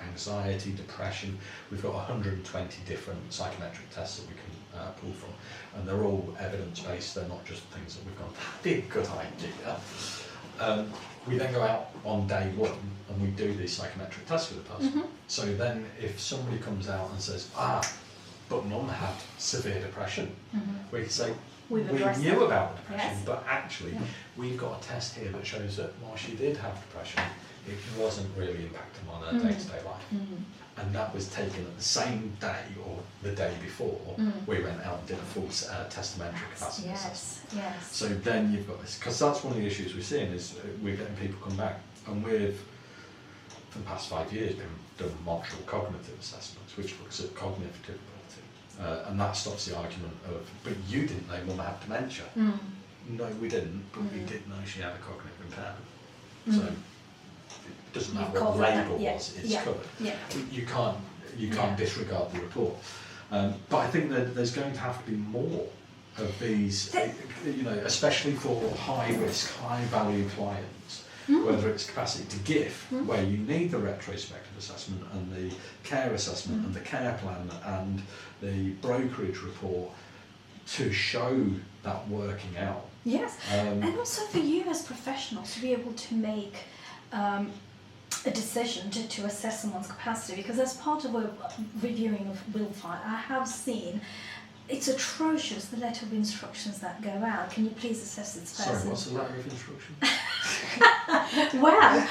anxiety, depression. We've got 120 different psychometric tests that we can pull from, and they're all evidence-based, they're not just things that we've gone, that'd be a good idea. We then go out on day 1 and we do these psychometric tests with the person. So then if somebody comes out and says, but Mum had severe depression, we can say, we knew about the depression, but actually we've got a test here that shows that while she did have depression, it wasn't really impacting on her day-to-day life. And that was taken at the same day or the day before we went out and did a full testamentary capacity assessment. Yes. So then you've got this, because that's one of the issues we're seeing is we're getting people come back, and we've, for the past 5 years, done module cognitive assessments, which looks at cognitive ability. And that stops the argument of, but you didn't know Mum had dementia. No, we didn't, but we did know she had a cognitive impairment. So it doesn't matter what the label was, it's covered. You can't disregard the report. But I think that there's going to have to be more of these, you know, especially for high risk, high value clients, whether it's capacity to give, where you need the retrospective assessment and the care assessment and the care plan and the brokerage report to show that working out. Yes, and also for you as professionals to be able to make a decision to assess someone's capacity, because as part of a reviewing of will file, I have seen it's atrocious, the letter of instructions that go out. Can you please assess this person? Sorry, what's the letter of instruction? Well,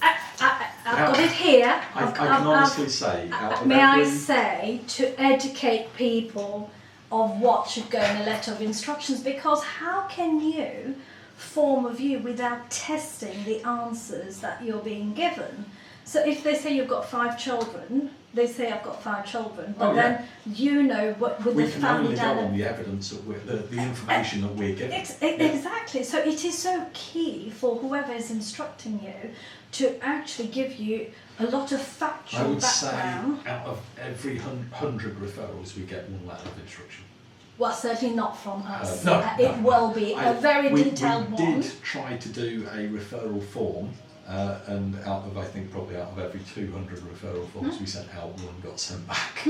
I've got it here. I can honestly say, I say to educate people of what should go in a letter of instructions, because how can you form a view without testing the answers that you're being given? So if they say you've got 5 children, they say I've got 5 children, but then you know what with we the can family only go data. on the evidence that the information that we're given. Exactly. So it is so key for whoever is instructing you to actually give you a lot of factual I would background. say out of every 100 referrals, we get 1 letter of instruction. Well, certainly not from us. It will be a very detailed one. We did try to do a referral form, and I think probably out of every 200 referral forms we sent out, 1 got sent back.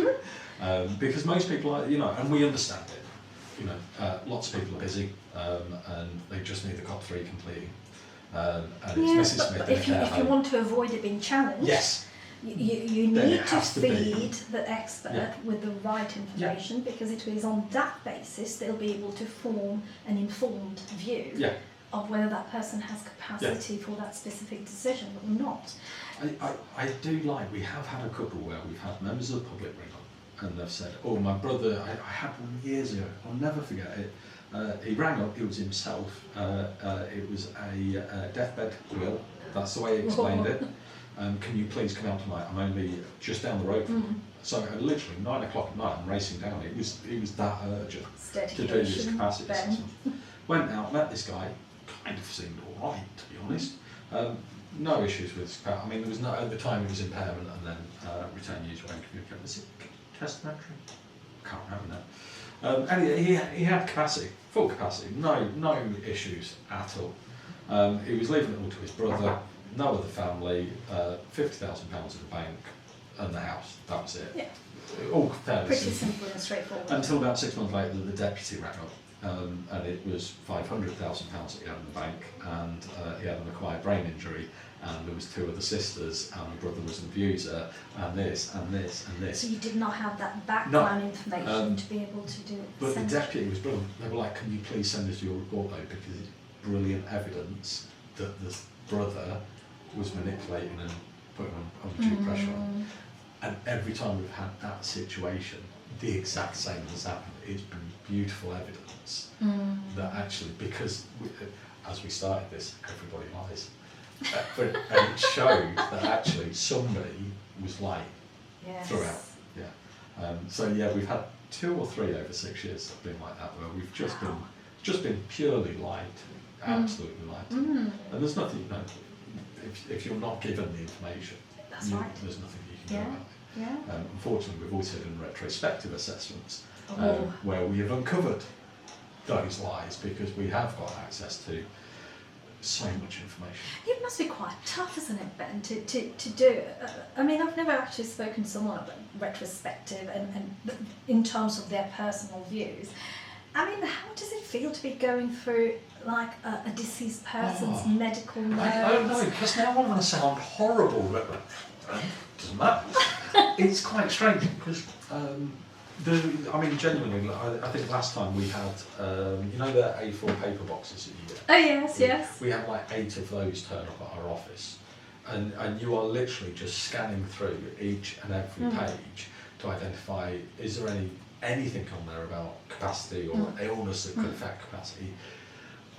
Because most people are, you know, and we understand it. You know, lots of people are busy, and they just need the COP3 completing. And it's Mrs. Smith in a care if you home. want to avoid it being challenged, you need to feed the expert with the right information, because it is on that basis they'll be able to form an informed view of whether that person has capacity for that specific decision or not. I do like, we have had a couple where we've had members of the public ring up and they've said, oh, my brother, I had one years ago, I'll never forget it. He rang up, it was himself, it was a deathbed will, that's the way he explained it. Can you please come out tonight? I'm only just down the road from him. So literally 9 o'clock at night, I'm racing down. It was that urgent to do this capacity assessment. Went out, met this guy, kind of seemed all right, to be honest. No issues with his capacity. I mean, there was no, at the time it was impairment and then return use range communication. Was it testamentary? I can't remember now. Anyway, he had capacity, full capacity, no issues at all. He was leaving it all to his brother, no other family, £50,000 in the bank, and the house. That was it. All fairly pretty simple and straightforward. Until about 6 months later, the deputy rang up, and it was £500,000 that he had in the bank, and he had an acquired brain injury, and there was 2 other sisters, and my brother was an abuser, and this, and this, and this. So you did not have that background information to be able to do it. But the deputy was brilliant. They were like, can you please send us your report though, because it's brilliant evidence that the brother was manipulating and putting undue pressure on. And every time we've had that situation, the exact same has happened. It's been beautiful evidence that actually, because as we started this, everybody lies. And it showed that actually somebody was lying throughout. Yeah. So yeah, we've had 2 or 3 over 6 years that have been like that, where we've just been purely lied to, absolutely lied to. And there's nothing, you know, if you're not given the information, there's nothing you can do about it. Yeah. Unfortunately, we've also done retrospective assessments where we have uncovered those lies because we have got access to so much information. It must be quite tough, isn't it, Ben, to do? I mean, I've never actually spoken to someone about retrospective and in terms of their personal views. I mean, how does it feel to be going through like a deceased person's medical notes? I don't know, because now I'm going to sound horrible, but doesn't matter. It's quite strange because, I mean, genuinely, I think last time we had, you know, the A4 paper boxes that you get? Oh, yes, yes. We had like 8 of those turn up at our office. And you are literally just scanning through each and every page to identify, is there anything on there about capacity or illness that could affect capacity?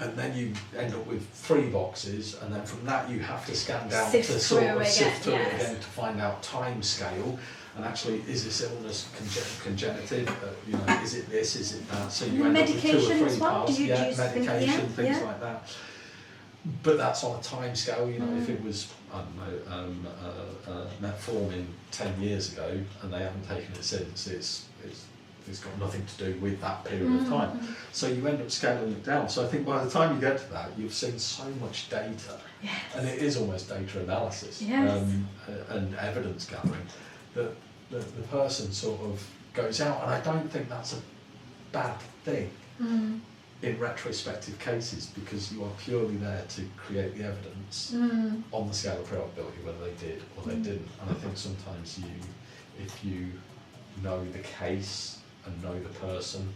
And then you end up with 3 boxes, and then from that you have to scan down to sort of sift through it again to find out time scale. And actually, is this illness congenitive? You know, is it this? Is it that? So you end up with 2 or 3 parts. Medication, things like that. But that's on a time scale. You know, if it was, I don't know, metformin 10 years ago, and they haven't taken it since, it's got nothing to do with that period of time. So you end up scaling it down. So I think by the time you get to that, you've seen so much data, and it is almost data analysis and evidence gathering, that the person sort of goes out. And I don't think that's a bad thing in retrospective cases, because you are purely there to create the evidence on the scale of probability, whether they did or they didn't. And I think sometimes if you know the case and know the person,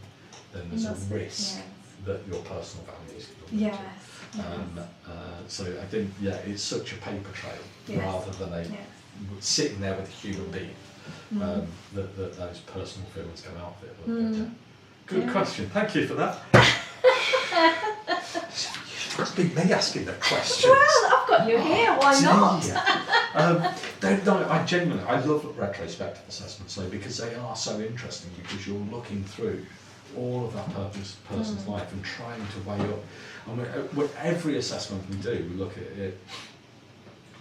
then there's a risk that your personal values will so I think, it's such a paper trail rather than sitting there with a human being that those personal feelings come out of it. Good question, thank you for that. It must be me asking the questions. Well, I've got you here, why not? I love retrospective assessments though, because they are so interesting, because you're looking through all of that person's life and trying to weigh up. I mean, with every assessment we do, we look at it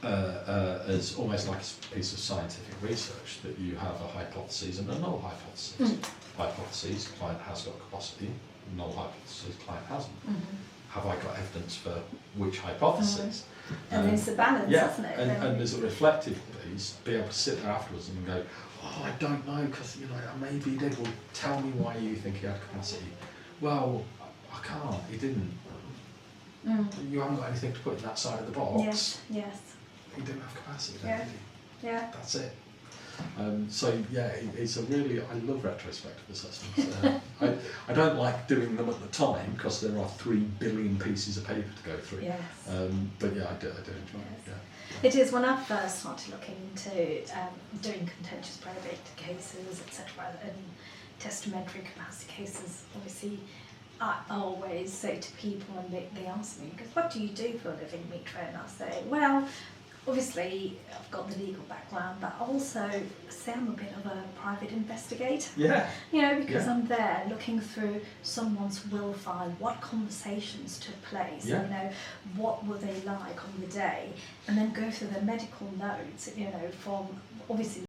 as almost like a piece of scientific research, that you have a hypothesis and a null hypothesis. Hypothesis, client has got capacity; null hypothesis, client hasn't. Have I got evidence for which hypothesis? And it's a balance, isn't it? And there's a reflective piece, be able to sit there afterwards and go, oh, I don't know, because maybe he did. Well, tell me why you think he had capacity. Well, I can't. He didn't. You haven't got anything to put in that side of the box. Yes. He didn't have capacity, did he? Yeah. That's it. It's a really, I love retrospective assessments. I don't like doing them at the time, because there are 3 billion pieces of paper to go through. Yes. But I do enjoy it. It is, when I first started looking into doing contentious probate cases, etc., and testamentary capacity cases, obviously I always say to people, and they ask me, because what do you do for a living, Mitra? And I say, well, obviously I've got the legal background, but also say I'm a bit of a private investigator. Yeah. Because I'm there looking through someone's will file, what conversations took place, what were they like on the day, and then go through the medical notes, from obviously